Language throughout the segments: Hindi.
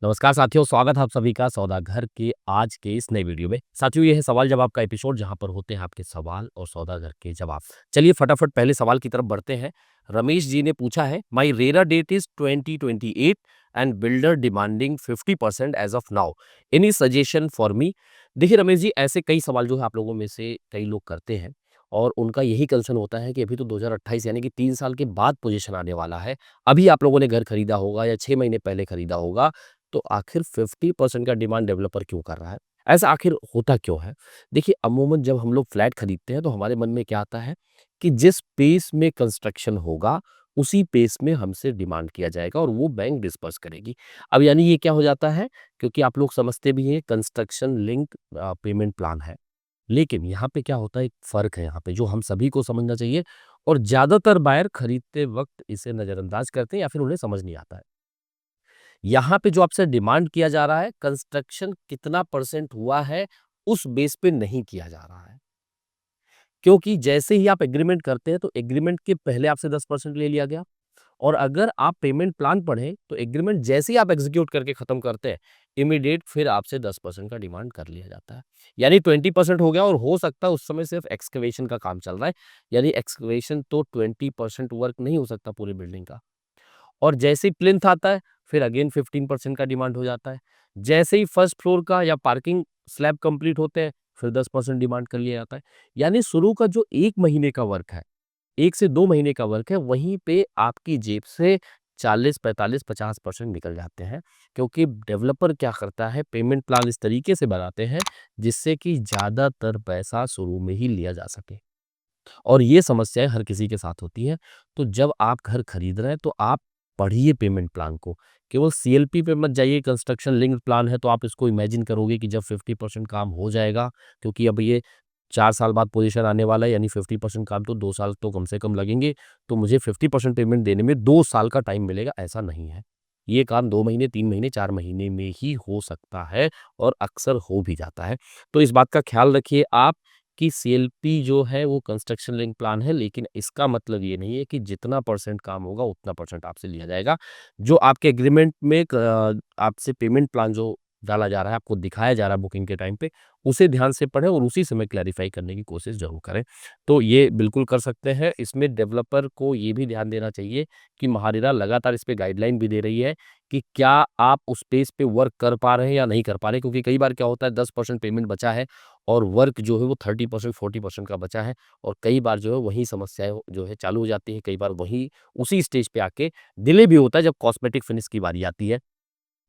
नमस्कार साथियों, स्वागत है आप सभी का सौदा घर के आज के इस नए वीडियो में। साथियों, ये है सवाल जवाब का एपिसोड जहां पर होते हैं आपके सवाल और सौदा घर के जवाब। चलिए फटाफट पहले सवाल की तरफ बढ़ते हैं। रमेश जी ने पूछा है, my RERA date is 2028 and builder demanding 50% as of now, any suggestion for me. देखिए रमेश जी, ऐसे कई सवाल जो है आप लोगों में से कई लोग करते हैं और उनका यही कंसर्न होता है कि अभी तो 2028 यानी कि 3 साल के बाद पोजीशन आने वाला है। अभी आप लोगों ने घर खरीदा होगा या 6 महीने पहले खरीदा होगा, तो आखिर 50% का डिमांड डेवलपर क्यों कर रहा है? ऐसा आखिर होता क्यों है? देखिए, अमूमन जब हम लोग फ्लैट खरीदते हैं तो हमारे मन में क्या आता है कि जिस पेस में कंस्ट्रक्शन होगा, उसी पेस में हमसे डिमांड किया जाएगा और वो बैंक डिस्बर्स करेगी। अब यानी ये क्या हो जाता है, क्योंकि आप लोग समझते भी हैं कंस्ट्रक्शन लिंक पेमेंट प्लान है। लेकिन यहाँ पे क्या होता है, एक फ़र्क है यहाँ पे जो हम सभी को समझना चाहिए और ज़्यादातर बायर खरीदते वक़्त इसे नज़रअंदाज करते हैं या फिर उन्हें समझ नहीं आता है। यहाँ पे जो आपसे डिमांड किया जा रहा है, कंस्ट्रक्शन कितना परसेंट हुआ है, उस बेस पे नहीं किया जा रहा है। क्योंकि जैसे ही आप एग्रीमेंट करते हैं, तो एग्रीमेंट के पहले आपसे 10% ले लिया गया और अगर आप पेमेंट प्लान पढ़ें, तो एग्रीमेंट जैसे ही आप एग्ज़ीक्यूट करके खत्म करते हैं, इमीडिएट फिर आपसे 10% का डिमांड कर लिया जाता है। यानी 20% हो गया और हो सकता है उस समय सिर्फ एक्सकवेशन का काम चल रहा है, यानी एक्सकवेशन तो 20% वर्क नहीं हो सकता पूरी बिल्डिंग का। और जैसे ही प्लिंथ आता है, फिर अगेन 15% का डिमांड हो जाता है। जैसे ही फर्स्ट फ्लोर का या पार्किंग स्लैब कंप्लीट होते हैं, फिर 10% डिमांड कर लिया जाता है। यानी शुरू का जो 1 महीने का वर्क है, 1 से 2 महीने का वर्क है, वहीं पे आपकी जेब से 40, 45, 50% निकल जाते हैं। क्योंकि डेवलपर क्या करता है, पेमेंट प्लान इस तरीके से बनाते हैं, जिससे कि ज़्यादातर पैसा शुरू में ही लिया जा सके। और ये समस्याएँ हर किसी के साथ होती हैं। तो जब आप घर खरीद रहे हैं तो आप पढ़िए पेमेंट प्लान को। केवल सीएलपी पे मत जाइए, कंस्ट्रक्शन लिंक्ड प्लान है तो आप इसको इमेजिन करोगे कि जब 50% काम हो जाएगा, क्योंकि अब ये 4 साल बाद पोज़ीशन आने वाला है, यानी 50% काम तो 2 साल तो कम से कम लगेंगे, तो मुझे 50% पेमेंट देने में 2 साल का टाइम मिलेगा, ऐसा नहीं है। ये काम 2 महीने, 3 महीने, 4 महीने में ही हो सकता है और अक्सर हो भी जाता है। तो इस बात का ख़्याल रखिए आप कि सीएलपी जो है वो कंस्ट्रक्शन लिंक प्लान है, लेकिन इसका मतलब ये नहीं है कि जितना परसेंट काम होगा उतना परसेंट आपसे लिया जाएगा। जो आपके एग्रीमेंट में आपसे पेमेंट प्लान जो डाला जा रहा है, आपको दिखाया जा रहा है बुकिंग के टाइम पे, उसे ध्यान से पढ़ें और उसी समय क्लैरिफ़ाई करने की कोशिश ज़रूर करें। तो ये बिल्कुल कर सकते हैं। इसमें डेवलपर को ये भी ध्यान देना चाहिए कि महारेरा लगातार इस पे गाइडलाइन भी दे रही है कि क्या आप उस पेस पे वर्क कर पा रहे हैं या नहीं कर पा रहे हैं, क्योंकि कई बार क्या होता है 10% पेमेंट बचा है और वर्क जो है वो 30% 40% का बचा है और कई बार जो है वही समस्याएँ जो है चालू हो जाती है। कई बार वही उसी स्टेज पे आके डिले भी होता है जब कॉस्मेटिक फिनिश की बारी आती है।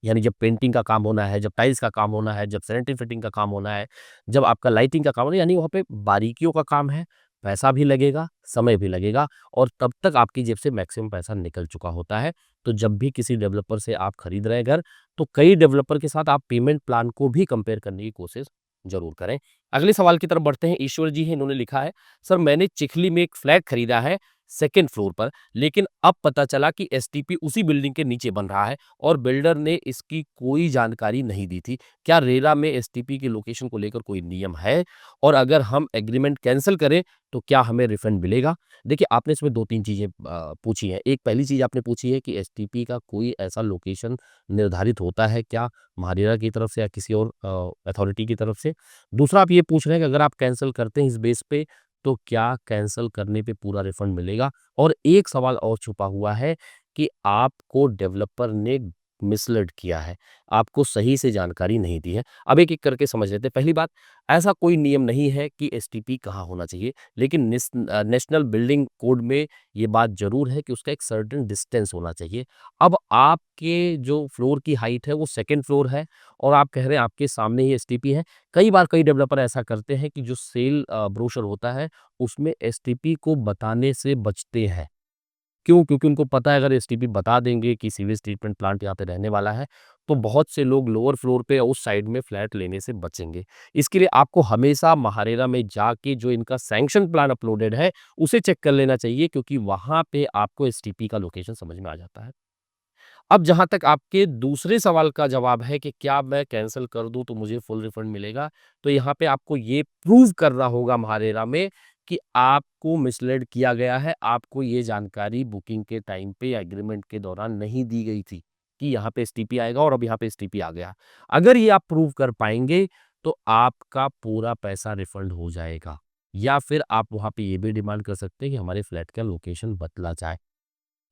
यानी जब पेंटिंग का काम होना है, जब टाइल्स का काम होना है, जब सैनिटरी फिटिंग का काम होना है, जब आपका लाइटिंग का काम होना है, यानी वहाँ पे बारीकियों का काम है, पैसा भी लगेगा, समय भी लगेगा और तब तक आपकी जेब से मैक्सिमम पैसा निकल चुका होता है। तो जब भी किसी डेवलपर से आप खरीद रहे हैं घर, तो कई डेवलपर के साथ आप पेमेंट प्लान को भी कंपेयर करने की कोशिश ज़रूर करें। अगले सवाल की तरफ बढ़ते हैं। ईश्वर जी हैं, इन्होंने लिखा है, सर मैंने चिखली में एक फ्लैट खरीदा है 2nd फ्लोर पर, लेकिन अब पता चला कि एसटीपी उसी बिल्डिंग के नीचे बन रहा है और बिल्डर ने इसकी कोई जानकारी नहीं दी थी। क्या रेरा में एसटीपी की लोकेशन को लेकर कोई नियम है? और अगर हम एग्रीमेंट कैंसल करें, तो क्या हमें रिफंड मिलेगा? देखिए, आपने इसमें 2-3 चीज़ें पूछी हैं। एक पहली चीज़ आपने पूछी है कि एसटीपी का कोई ऐसा लोकेशन निर्धारित होता है क्या महारेरा की तरफ से या किसी और अथॉरिटी की तरफ से? दूसरा आप ये पूछ रहे हैं कि अगर आप कैंसल करते हैं इस बेस पे, तो क्या कैंसल करने पे पूरा रिफंड मिलेगा? और एक सवाल और छुपा हुआ है कि आपको डेवलपर ने मिसलीड किया है, आपको सही से जानकारी नहीं दी है। अब एक-एक करके समझ लेते हैं। पहली बात, ऐसा कोई नियम नहीं है कि एसटीपी कहाँ होना चाहिए, लेकिन नेशनल बिल्डिंग कोड में ये बात ज़रूर है कि उसका एक सर्टेन डिस्टेंस होना चाहिए। अब आपके जो फ्लोर की हाइट है वो 2nd फ्लोर है और आप कह रहे हैं आपके सामने ही एसटीपी है। कई बार कई डेवलपर ऐसा करते हैं कि जो सेल ब्रोशर होता है, उसमें एसटीपी को बताने से बचते हैं। क्यों? क्योंकि उनको पता है अगर एसटीपी बता देंगे कि सीवेज ट्रीटमेंट प्लांट यहाँ पे रहने वाला है, तो बहुत से लोग लोअर फ्लोर पे या उस साइड में फ्लैट लेने से बचेंगे। इसके लिए आपको हमेशा महारेरा में जाके जो इनका सैंक्शन प्लान अपलोडेड है, उसे चेक कर लेना चाहिए क्योंकि वहाँ पे आपको एसटीपी का लोकेशन समझ में आ जाता है। अब जहाँ तक आपके दूसरे सवाल का जवाब है कि क्या मैं कैंसल कर दूँ तो मुझे फुल रिफंड मिलेगा? तो यहाँ पे आपको ये प्रूव करना होगा महारेरा में कि आपको मिसलीड किया गया है, आपको ये जानकारी बुकिंग के टाइम पे एग्रीमेंट के दौरान नहीं दी गई थी। कि यहाँ पे एसटीपी आएगा और अब यहाँ पे एसटीपी आ गया। अगर ये आप प्रूव कर पाएँगे, तो आपका पूरा पैसा रिफंड हो जाएगा, या फिर आप वहाँ पे ये भी डिमांड कर सकते हैं कि हमारे फ्लैट का लोकेशन बदला जाए।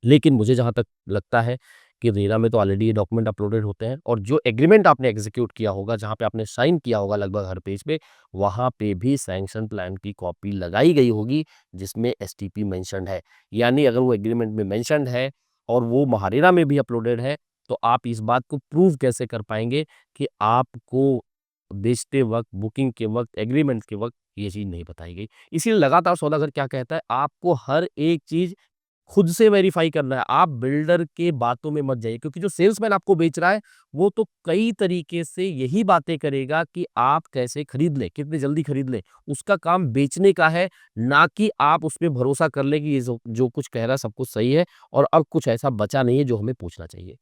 लेकिन मुझे जहाँ तक लगता है कि रेरा में तो ऑलरेडी ये डॉक्यूमेंट अपलोडेड होते हैं, और जो एग्रीमेंट आपने एग्जीक्यूट किया होगा, जहाँ पे आपने साइन किया होगा लगभग हर पेज पे, वहाँ पे भी सैंक्शन प्लान की कॉपी लगाई गई होगी जिसमें एसटीपी मेंशन्ड है। यानी अगर वो एग्रीमेंट में मेंशन्ड है और वो महारेरा में भी अपलोडेड है, तो आप इस बात को प्रूव कैसे कर पाएँगे कि आपको बेचते वक़्त, बुकिंग के वक़्त, एग्रीमेंट के वक़्त ये चीज़ नहीं बताई गई। इसीलिए लगातार सौदागर क्या कहता है, आपको हर एक चीज़ खुद से वेरीफाई करना है। आप बिल्डर के बातों में मत जाइए, क्योंकि जो सेल्समैन आपको बेच रहा है, वो तो कई तरीके से यही बातें करेगा कि आप कैसे खरीद लें, कितनी जल्दी खरीद लें। उसका काम बेचने का है, ना कि आप उस पे भरोसा कर लें कि ये जो जो कुछ कह रहा है सब कुछ सही है और अब कुछ ऐसा बचा नहीं है जो हमें पूछना चाहिए।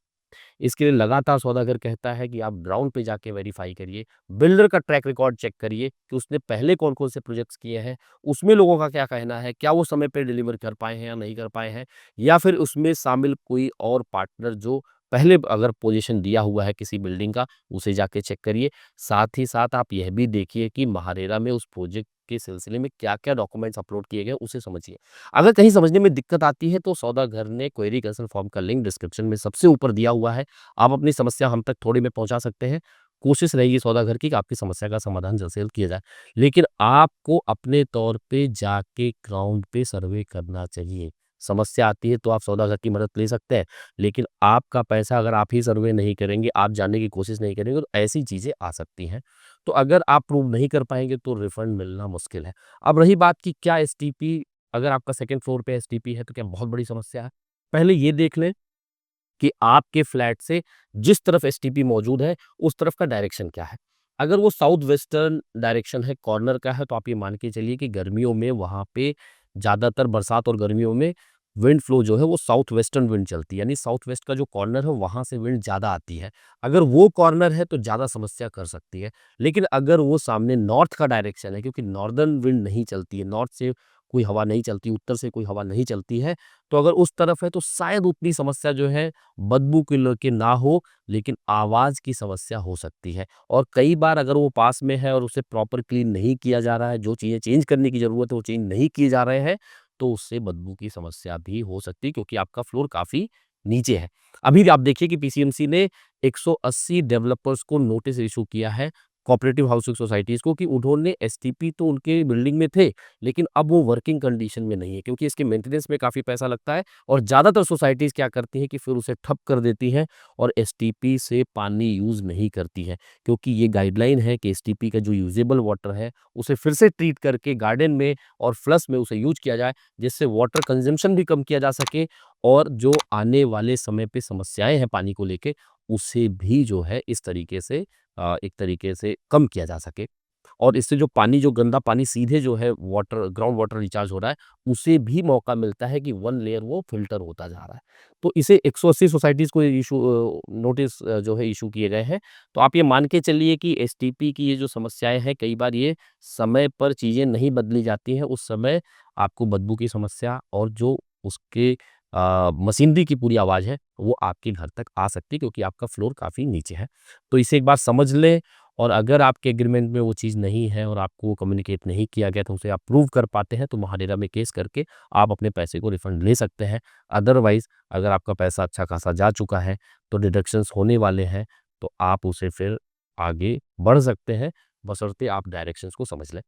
इसके लिए लगातार सौदागर कहता है कि आप ग्राउंड पे जाके वेरीफाई करिए, बिल्डर का ट्रैक रिकॉर्ड चेक करिए कि उसने पहले कौन-कौन से प्रोजेक्ट्स किए हैं, उसमें लोगों का क्या कहना है, क्या वो समय पे डिलीवर कर पाए हैं या नहीं कर पाए हैं, या फिर उसमें शामिल कोई और पार्टनर जो पहले अगर पोजीशन दिया हुआ है किसी बिल्डिंग का, उसे जाके चेक करिए। साथ ही साथ आप यह भी देखिए कि महारेरा में उस प्रोजेक्ट के सिलसिले में क्या-क्या डॉक्यूमेंट्स अपलोड किए गए, उसे समझिए। अगर कहीं समझने में दिक्कत आती है, तो सौदागर ने क्वेरी कंसर्न फॉर्म का लिंक डिस्क्रिप्शन में सबसे ऊपर दिया हुआ है। आप अपनी समस्या हम तक थोड़ी में पहुँचा सकते हैं। कोशिश रहेगी सौदागर की कि आपकी समस्या का समाधान जल्द से जल्द किया जाए। लेकिन आपको अपने तौर पे जाके ग्राउंड पे सर्वे करना चाहिए। समस्या आती है तो आप सौदागर की मदद ले सकते हैं, लेकिन आपका पैसा अगर आप ही सर्वे नहीं करेंगे, आप जानने की कोशिश नहीं करेंगे, तो ऐसी चीज़ें आ सकती हैं। तो अगर आप प्रूव नहीं कर पाएँगे तो रिफंड मिलना मुश्किल है। अब रही बात कि क्या एसटीपी, अगर आपका सेकंड फ्लोर पे एसटीपी है तो क्या बहुत बड़ी समस्या है? पहले ये देख लें कि आपके फ्लैट से जिस तरफ एसटीपी मौजूद है, उस तरफ का डायरेक्शन क्या है? अगर वो साउथ वेस्टर्न डायरेक्शन है, कॉर्नर का है, तो आप ये मान के चलिए कि गर्मियों में वहाँ पे ज़्यादातर बरसात और गर्मियों में विंड फ्लो जो है वो साउथ वेस्टर्न विंड चलती है, यानी साउथ वेस्ट का जो कॉर्नर है वहाँ से विंड ज़्यादा आती है। अगर वो कॉर्नर है तो ज़्यादा समस्या कर सकती है। लेकिन अगर वो सामने नॉर्थ का डायरेक्शन है, क्योंकि नॉर्दर्न विंड नहीं चलती है, नॉर्थ से कोई हवा नहीं चलती, उत्तर से कोई हवा नहीं चलती है, तो अगर उस तरफ है तो शायद उतनी समस्या जो है बदबू को लेके ना हो, लेकिन आवाज़ की समस्या हो सकती है। और कई बार अगर वो पास में है और उसे प्रॉपर क्लीन नहीं किया जा रहा है, जो चीज़ें चेंज करने की ज़रूरत है वो चेंज नहीं किए जा रहे हैं, तो उससे बदबू की समस्या भी हो सकती है, क्योंकि आपका फ्लोर काफ़ी नीचे है। अभी आप देखिए कि पीसीएमसी ने 180 डेवलपर्स को नोटिस इश्यू किया है, कोऑपरेटिव हाउसिंग सोसाइटीज़ को, कि उन्होंने एसटीपी तो उनके बिल्डिंग में थे, लेकिन अब वो वर्किंग कंडीशन में नहीं है, क्योंकि इसके मेंटेनेंस में काफ़ी पैसा लगता है। और ज़्यादातर सोसाइटीज़ क्या करती हैं कि फिर उसे ठप कर देती हैं और एसटीपी से पानी यूज़ नहीं करती हैं, क्योंकि ये गाइडलाइन है कि एसटीपी का जो यूजेबल वाटर है, उसे फिर से ट्रीट करके गार्डन में और फ्लश में उसे यूज़ किया जाए, जिससे वाटर कंज़म्पशन भी कम किया जा सके, और जो आने वाले समय पे समस्याएँ हैं पानी को लेके, उसे भी जो है इस तरीके से एक तरीके से कम किया जा सके। और इससे जो पानी, जो गंदा पानी सीधे जो है वाटर, ग्राउंड वाटर रिचार्ज हो रहा है, उसे भी मौका मिलता है कि वन लेयर वो फ़िल्टर होता जा रहा है। तो इसे 180 सोसाइटीज़ को नोटिस जो है इश्यू किए गए हैं। तो आप ये मान के चलिए कि एसटीपी की ये जो समस्याएँ हैं, कई बार ये समय पर चीज़ें नहीं बदली जाती हैं, उस समय आपको बदबू की समस्या और जो उसके मशीनरी की पूरी आवाज़ है, वो आपके घर तक आ सकती है, क्योंकि आपका फ्लोर काफ़ी नीचे है। तो इसे एक बार समझ लें, और अगर आपके एग्रीमेंट में वो चीज़ नहीं है और आपको कम्युनिकेट नहीं किया गया, तो उसे आप प्रूव कर पाते हैं, तो महारेरा में केस करके आप अपने पैसे को रिफंड ले सकते हैं। अदरवाइज़ अगर आपका पैसा अच्छा खासा जा चुका है, तो डिडक्शंस होने वाले हैं, तो आप उसे फिर आगे बढ़ सकते हैं, बशर्ते आप डायरेक्शंस को समझ लें।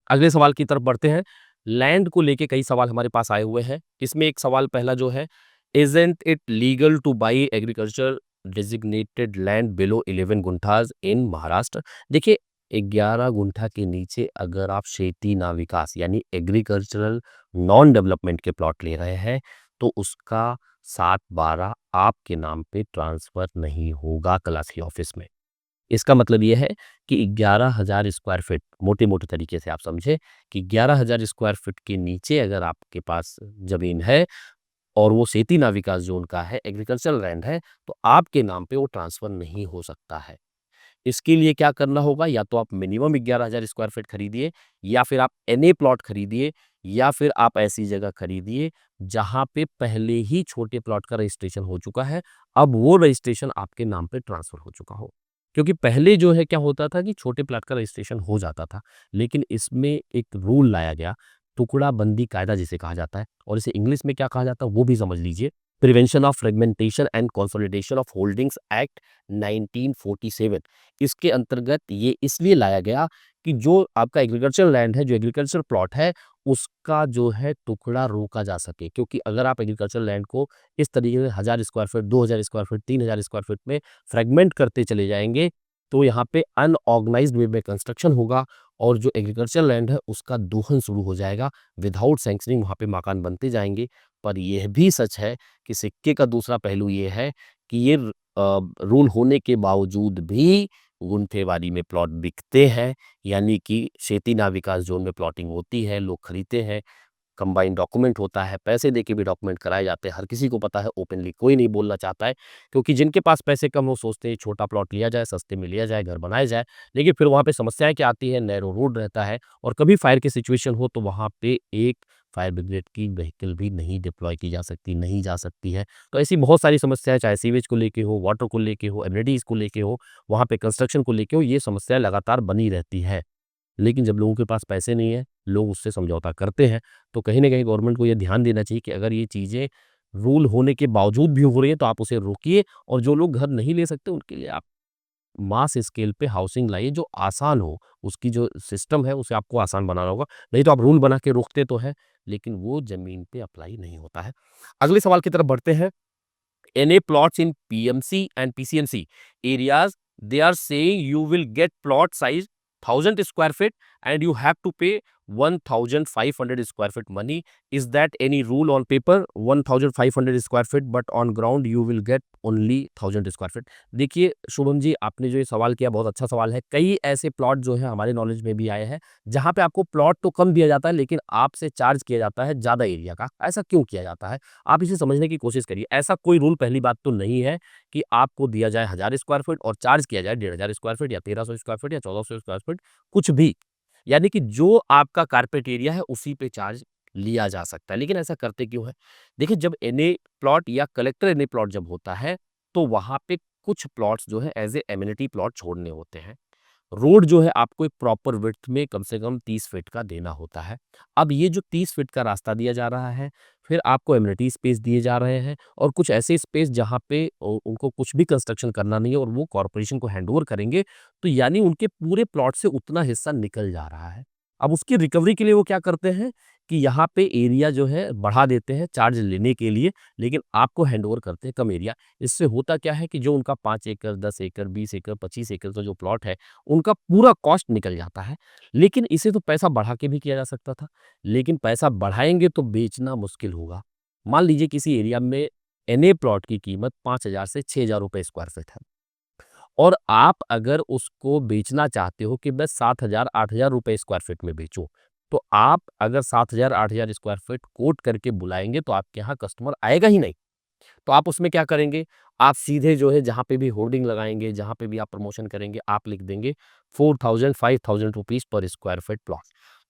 अगले सवाल की तरफ बढ़ते हैं। लैंड को लेके कई सवाल हमारे पास आए हुए हैं। इसमें एक सवाल पहला जो है, isn't it legal to buy agriculture designated land below 11 gunthas in Maharashtra? देखिए, 11 गुंठा के नीचे अगर आप शेती ना विकास यानी एग्रीकल्चरल नॉन डेवलपमेंट के प्लॉट ले रहे हैं, तो उसका 7/12 आपके नाम पे ट्रांसफ़र नहीं होगा तलाशी ऑफ़िस में। इसका मतलब ये है कि 11,000 स्क्वायर फीट, मोटे-मोटे तरीके से आप समझें कि 11,000 स्क्वायर फीट के नीचे अगर आपके पास ज़मीन है और वो शेती ना विकास ज़ोन का है, एग्रीकल्चरल लैंड है, तो आपके नाम पे वो ट्रांसफ़र नहीं हो सकता है। इसके लिए क्या करना होगा, या तो आप मिनिमम 11,000 स्क्वायर फीट खरीदिए, या फिर आप एनए प्लॉट खरीदिए, या फिर आप ऐसी जगह खरीदिए जहाँ पे पहले ही छोटे प्लॉट का रजिस्ट्रेशन हो चुका है, अब वो रजिस्ट्रेशन आपके नाम पे ट्रांसफ़र हो चुका हो। क्योंकि पहले जो है क्या होता था कि छोटे प्लॉट का रजिस्ट्रेशन हो जाता था, लेकिन इसमें एक रूल लाया गया, टुकड़ाबंदी कायदा जिसे कहा जाता है और इसे इंग्लिश में क्या कहा जाता है वो भी समझ लीजिए। Prevention of fragmentation and consolidation of holdings act 1947। इसके अंतर्गत ये इसलिए लाया गया कि जो आपका एग्रीकल्चर लैंड है, जो एग्रीकल्चर प्लॉट है, उसका जो है टुकड़ा रोका जा सके। क्योंकि अगर आप एग्रीकल्चर लैंड को इस तरीके से 1000 square feet, 2000 square feet, 3000 square feet में फ्रेगमेंट करते चले जाएँगे, तो यहाँ पे अनऑर्गनाइज्ड वे में कंस्ट्रक्शन होगा और जो एग्रीकल्चर लैंड है, उसका दोहन शुरू हो जाएगा। विदाउट सैंक्शनिंग वहाँ पे मकान बनते जाएँगे। पर यह भी सच है कि सिक्के का दूसरा पहलू ये है कि ये रूल होने के बावजूद भी गुंठेवारी में प्लॉट बिकते हैं, यानी कि शेती ना विकास जोन में प्लॉटिंग होती है, लोग खरीदते हैं, कंबाइंड डॉक्यूमेंट होता है, पैसे देके भी डॉक्यूमेंट कराए जाते हैं। हर किसी को पता है, ओपनली कोई नहीं बोलना चाहता है, क्योंकि जिनके पास पैसे कम वो सोचते हैं छोटा प्लॉट लिया जाए, सस्ते में लिया जाए, घर बनाया जाए। लेकिन फिर वहाँ पे समस्याएँ क्या आती है, नैरो रोड रहता है और कभी फायर की सिचुएशन हो तो वहाँ पे एक फायर ब्रिगेड की व्हीकल भी नहीं डिप्लॉय की जा सकती, नहीं जा सकती है। तो ऐसी बहुत सारी समस्याएँ चाहे सीवेज को लेके हो, वाटर को लेके हो, एमिनिटीज़ को लेके हो, वहाँ पे कंस्ट्रक्शन को लेके हो, ये समस्या लगातार बनी रहती है। लेकिन जब लोगों के पास पैसे नहीं है, लोग उससे समझौता करते हैं, तो कहीं न कहीं गवर्नमेंट को ये ध्यान देना चाहिए कि अगर ये चीज़ें रूल होने के बावजूद भी हो रही हैं, तो आप उसे रोकिए और जो लोग घर नहीं ले सकते, उनके लिए आप मास स्केल पे हाउसिंग लाइए जो आसान हो। उसकी जो सिस्टम है, उसे आपको आसान बनाना होगा। नहीं तो आप रूल बना के रोकते तो हैं, लेकिन वो ज़मीन पे अप्लाई नहीं होता है। अगले सवाल की तरफ बढ़ते हैं। any plots in PMC and PCNC areas, they are saying you will get plot size 1000 square feet and you have to pay 1500 square feet money. Is that any rule on paper? 1500 square feet, but on ground you will get only 1000 square feet. देखिए शुभम जी, आपने जो ये सवाल किया बहुत अच्छा सवाल है। कई ऐसे प्लॉट जो है हमारे नॉलेज में भी आए हैं जहाँ पे आपको प्लॉट तो कम दिया जाता है लेकिन आपसे चार्ज किया जाता है ज़्यादा एरिया का। ऐसा क्यों किया जाता है? आप इसे समझने की कोशिश करिए। ऐसा कोई रूल पहली बात तो नहीं है कि आपको दिया जाए 1000 स्क्वायर फीट और चार्ज किया जाए 1500 स्क्वायर फीट या 1300 स्क्वायर फीट या 1400 स्क्वायर फीट, कुछ भी। यानी कि जो आपका कारपेट एरिया है उसी पे चार्ज लिया जा सकता है। लेकिन ऐसा करते क्यों है? देखिए जब एनए प्लॉट या कलेक्टर एनए प्लॉट जब होता है, तो वहाँ पे कुछ प्लॉट्स जो है एज़ ए एमेनिटी प्लॉट छोड़ने होते हैं। रोड जो है आपको एक प्रॉपर विड्थ में कम से कम 30 फीट का देना होता है। अब ये जो 30 फीट का रास्ता दिया जा रहा है, फिर आपको एमिनिटी स्पेस दिए जा रहे हैं और कुछ ऐसे स्पेस जहाँ पे उनको कुछ भी कंस्ट्रक्शन करना नहीं है और वो कॉर्पोरेशन को हैंडओवर करेंगे, तो यानी उनके पूरे प्लॉट से उतना हिस्सा निकल जा रहा है। अब उसकी रिकवरी के लिए वो क्या करते हैं कि यहाँ पे एरिया जो है बढ़ा देते हैं चार्ज लेने के लिए, लेकिन आपको हैंडओवर करते हैं कम एरिया। इससे होता क्या है कि जो उनका 5 एकड़, 10 एकड़, 20 एकड़, 25 एकड़ का जो प्लॉट है, उनका पूरा कॉस्ट निकल जाता है। लेकिन इसे तो पैसा बढ़ा के भी किया जा सकता था, लेकिन पैसा बढ़ाएँगे तो बेचना मुश्किल होगा। मान लीजिए किसी एरिया में एनए प्लॉट की कीमत 5000 से 6000 रुपए स्क्वायर फीट है और आप अगर उसको बेचना चाहते हो कि मैं 7000 8000 रुपए स्क्वायर फीट में बेचूँ, तो आप अगर 7000 8000 स्क्वायर फीट कोट करके बुलाएँगे तो आपके यहाँ कस्टमर आएगा ही नहीं। तो आप उसमें क्या करेंगे, आप सीधे जो है जहाँ पे भी होर्डिंग लगाएँगे, जहाँ पे भी आप प्रमोशन करेंगे, आप लिख देंगे 4000 5000 रुपीज़ पर स्क्वायर फीट प्लॉट।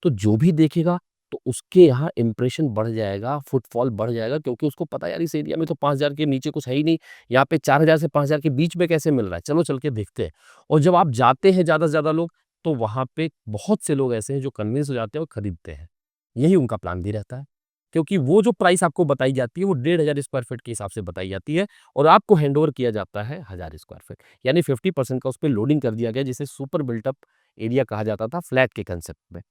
तो जो भी देखेगा तो उसके यहाँ इम्प्रेशन बढ़ जाएगा, फुटफॉल बढ़ जाएगा क्योंकि उसको पता है यार इस एरिया में तो 5000 के नीचे कुछ है ही नहीं, यहाँ पे 4000 से 5000 के बीच में कैसे मिल रहा है, चलो चल के देखते हैं। और जब आप जाते हैं ज़्यादा से ज़्यादा लोग, तो वहाँ पे बहुत से लोग ऐसे हैं जो कन्विंस हो जाते हैं और खरीदते हैं। यही उनका प्लान भी रहता है। क्योंकि वो जो प्राइस आपको बताई जाती है वो 1500 स्क्वायर फीट के हिसाब से बताई जाती है और आपको हैंडओवर किया जाता है 1000 स्क्वायर फीट, यानी 50% का उस पे लोडिंग कर दिया गया जिसे सुपर बिल्ट अप एरिया कहा जाता था फ्लैट के कंसेप्ट में।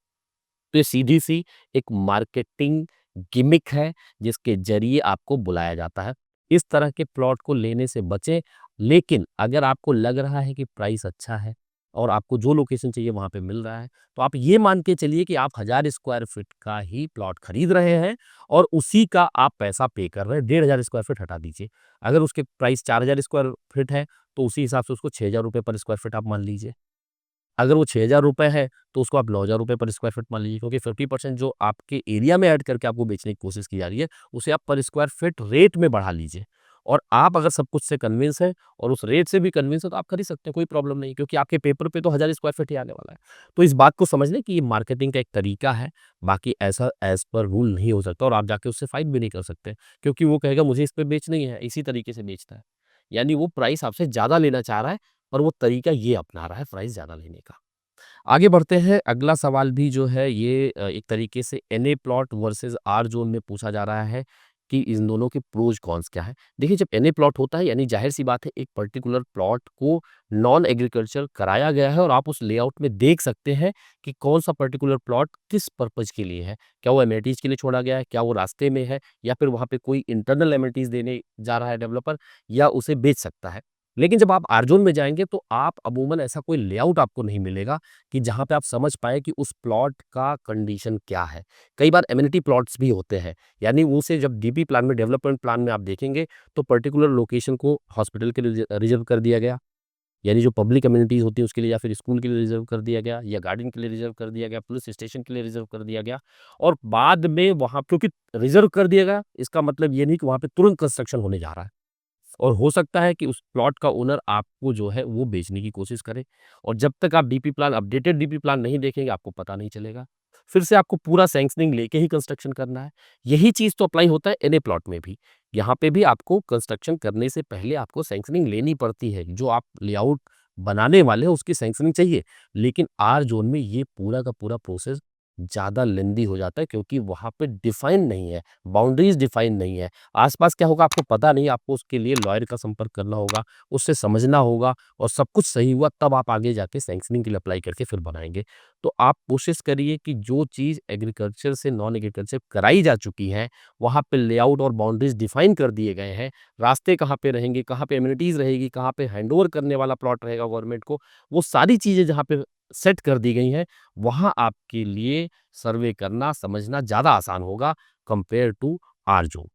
तो ये सीधी-सी एक मार्केटिंग गिमिक है जिसके ज़रिए आपको बुलाया जाता है। इस तरह के प्लॉट को लेने से बचें, लेकिन अगर आपको लग रहा है कि प्राइस अच्छा है और आपको जो लोकेशन चाहिए वहाँ पे मिल रहा है, तो आप ये मान के चलिए कि आप 1000 स्क्वायर फीट का ही प्लॉट खरीद रहे हैं और उसी का आप पैसा पे कर रहे हैं, 1500 स्क्वायर फीट हटा दीजिए। अगर उसके प्राइस 4000 स्क्वायर फीट है, तो उसी हिसाब से उसको 6000 रुपए पर स्क्वायर फीट आप मान लीजिए। अगर वो 6000 रुपए है, तो उसको आप 9000 रुपए पर स्क्वायर फीट मान लीजिए क्योंकि 50% जो आपके एरिया में ऐड करके आपको बेचने की कोशिश की जा रही है, उसे आप पर स्क्वायर फीट रेट में बढ़ा लीजिए और आप अगर सब कुछ से कन्विंस हैं और उस रेट से भी कन्विंस हैं तो आप खरीद सकते हैं, कोई प्रॉब्लम नहीं, क्योंकि आपके पेपर पे तो 1000 स्क्वायर फीट ही आने वाला है। तो इस बात को समझ लें कि ये मार्केटिंग का एक तरीका है, बाकी ऐसा एज़ पर रूल नहीं हो सकता और आप जाके उससे फाइट भी नहीं कर सकते, क्योंकि वो कहेगा मुझे इस पे बेचनी है, इसी तरीके से बेचता है। यानी वो प्राइस आपसे ज़्यादा लेना चाह रहा है, पर वो तरीका ये अपना रहा है प्राइस ज़्यादा लेने का। आगे बढ़ते हैं, अगला सवाल भी जो है ये एक तरीके से NA plot versus R zone में पूछा जा रहा है कि इन दोनों के प्रोज़ कॉन्स क्या हैं। देखिए, जब एनए प्लॉट होता है यानी ज़ाहिर-सी बात है एक पर्टिकुलर प्लॉट को नॉन एग्रीकल्चर कराया गया है और आप उस लेआउट में देख सकते हैं कि कौन-सा पर्टिकुलर प्लॉट किस पर्पज़ के लिए है। क्या वो एमेनिटीज़ के लिए छोड़ा गया है? क्या वो रास्ते में है? या फिर वहाँ पे कोई इंटरनल एमेनिटीज़ देने जा रहा है डेवलपर, या उसे बेच सकता है। लेकिन जब आप आर ज़ोन में जाएँगे तो आप अमूमन ऐसा कोई लेआउट आपको नहीं मिलेगा कि जहाँ पे आप समझ पाएँ कि उस प्लॉट का कंडीशन क्या है। कई बार एमेनिटी प्लॉट्स भी होते हैं, यानी उसे जब डीपी प्लान में, डेवलपमेंट प्लान में आप देखेंगे तो पर्टिकुलर लोकेशन को हॉस्पिटल के लिए रिज़र्व कर दिया गया, यानी जो पब्लिक एमेनिटीज़ होती हैं उसके लिए, या फिर स्कूल के लिए रिज़र्व कर दिया गया, या गार्डन के लिए रिज़र्व कर दिया गया, पुलिस स्टेशन के लिए रिज़र्व कर दिया गया। और बाद में वहाँ, क्योंकि रिज़र्व कर दिया गया, इसका मतलब ये नहीं कि वहाँ पे तुरंत कंस्ट्रक्शन होने जा रहा है। और हो सकता है कि उस प्लॉट का ओनर आपको जो है वो बेचने की कोशिश करे, और जब तक आप DP plan, updated DP plan नहीं देखेंगे आपको पता नहीं चलेगा। फिर से आपको पूरा सैंक्शनिंग लेके ही कंस्ट्रक्शन करना है। यही चीज़ तो अप्लाई होता है एनए प्लॉट में भी। यहाँ पे भी आपको कंस्ट्रक्शन करने से पहले आपको सैंक्शनिंग लेनी पड़ती है। जो आप लेआउट बनाने वाले हो उसकी सैंक्शनिंग चाहिए। लेकिन आर ज़ोन में ये पूरा का पूरा प्रोसेस ज़्यादा लेंदी हो जाता है, क्योंकि वहाँ पे डिफाइन नहीं है, बाउंड्रीज़ डिफाइन नहीं है। आस-पास क्या होगा आपको पता नहीं, आपको उसके लिए लॉयर का संपर्क करना होगा, उससे समझना होगा, और सब कुछ सही हुआ तब आप आगे जाके सैंक्शनिंग के लिए अप्लाई करके फिर बनाएँगे। तो आप कोशिश करिए कि जो चीज़ एग्रीकल्चर से नॉन एग्रीकल्चर कराई जा चुकी है, वहाँ पे लेआउट और बाउंड्रीज़ डिफाइन कर दिए गए हैं। रास्ते कहाँ पे रहेंगे, कहाँ पे एमेनिटीज़ रहेगी, कहाँ पे हैंडओवर करने वाला प्लॉट रहेगा गवर्नमेंट को, वो सारी चीज़ें जहाँ पे सेट कर दी गई हैं, वहाँ आपके लिए सर्वे करना, समझना ज़्यादा आसान होगा कंपेयर टू आर ज़ोन।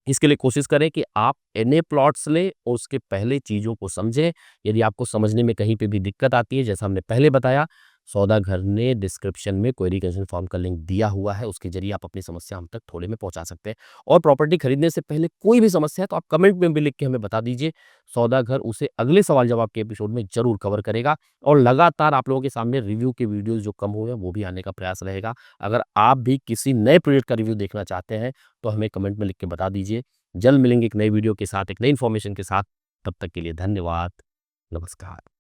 इसके लिए कोशिश करें कि आप एनए प्लॉट्स लें और उसके पहले चीज़ों को समझें। यदि आपको समझने में कहीं पे भी दिक्कत आती है, जैसा हमने पहले बताया, सौदा घर ने डिस्क्रिप्शन में क्वेरी कंसल्ट फॉर्म का लिंक दिया हुआ है, उसके ज़रिए आप अपनी समस्या हम तक थोड़े में पहुँचा सकते हैं। और प्रॉपर्टी खरीदने से पहले कोई भी समस्या है तो आप कमेंट में भी लिख के हमें बता दीजिए। सौदा घर उसे अगले सवाल जवाब के एपिसोड में ज़रूर कवर करेगा, और लगातार आप लोगों के सामने रिव्यू के वीडियोज़ जो कम हुए हैं वो भी आने का प्रयास रहेगा। अगर आप भी किसी नए प्रोजेक्ट का रिव्यू देखना चाहते हैं तो हमें कमेंट में लिख के बता दीजिए। जल्द मिलेंगे एक नई वीडियो के साथ, एक नई इन्फॉर्मेशन के साथ। तब तक के लिए धन्यवाद। नमस्कार।